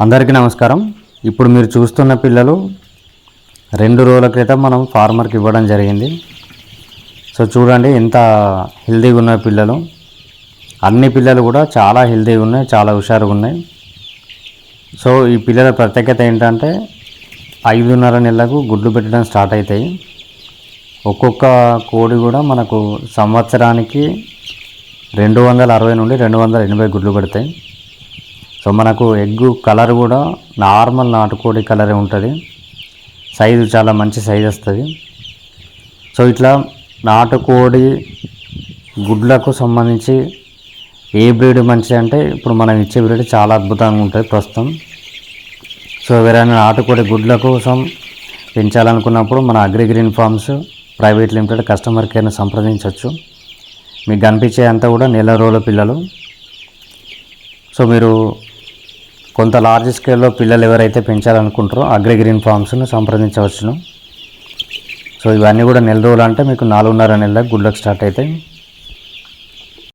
అందరికీ నమస్కారం. ఇప్పుడు మీరు చూస్తున్న పిల్లలు 2 రోజుల క్రితం మనం ఫార్మర్కి ఇవ్వడం జరిగింది. సో చూడండి ఎంత హెల్తీగా ఉన్నాయి పిల్లలు. అన్ని పిల్లలు కూడా చాలా హెల్తీగా ఉన్నాయి, చాలా హుషారుగా ఉన్నాయి. సో ఈ పిల్లల ప్రత్యేకత ఏంటంటే 5.5 నెలలకు గుడ్లు పెట్టడం స్టార్ట్ అవుతాయి. ఒక్కొక్క కోడి కూడా మనకు సంవత్సరానికి 260 నుండి 280 గుడ్లు పెడతాయి. సో మనకు ఎగ్గు కలర్ కూడా నార్మల్ నాటుకోడి కలరే ఉంటుంది. సైజు చాలా మంచి సైజు వస్తుంది. సో ఇట్లా నాటుకోడి గుడ్లకు సంబంధించి ఏ బ్రీడ్ మంచిది అంటే ఇప్పుడు మనం ఇచ్చే బ్రీడ్ చాలా అద్భుతంగా ఉంటుంది ప్రస్తుతం. సో ఎవరైనా నాటుకోడి గుడ్ల కోసం పెంచాలనుకున్నప్పుడు మన అగ్రిగ్రీన్ ఫార్మ్స్ ప్రైవేట్ లిమిటెడ్ కస్టమర్ కేర్ని సంప్రదించవచ్చు. మీకు కనిపించే అంతా కూడా నెల రోజుల పిల్లలు. సో మీరు కొంత లార్జ్ స్కేల్లో పిల్లలు ఎవరైతే పెంచాలనుకుంటారో అగ్రిగ్రీన్ ఫార్మ్స్ను సంప్రదించవచ్చును. సో ఇవన్నీ కూడా నెల రోజులు అంటే మీకు 4.5 నెలలకు గుడ్లకు స్టార్ట్ అవుతాయి.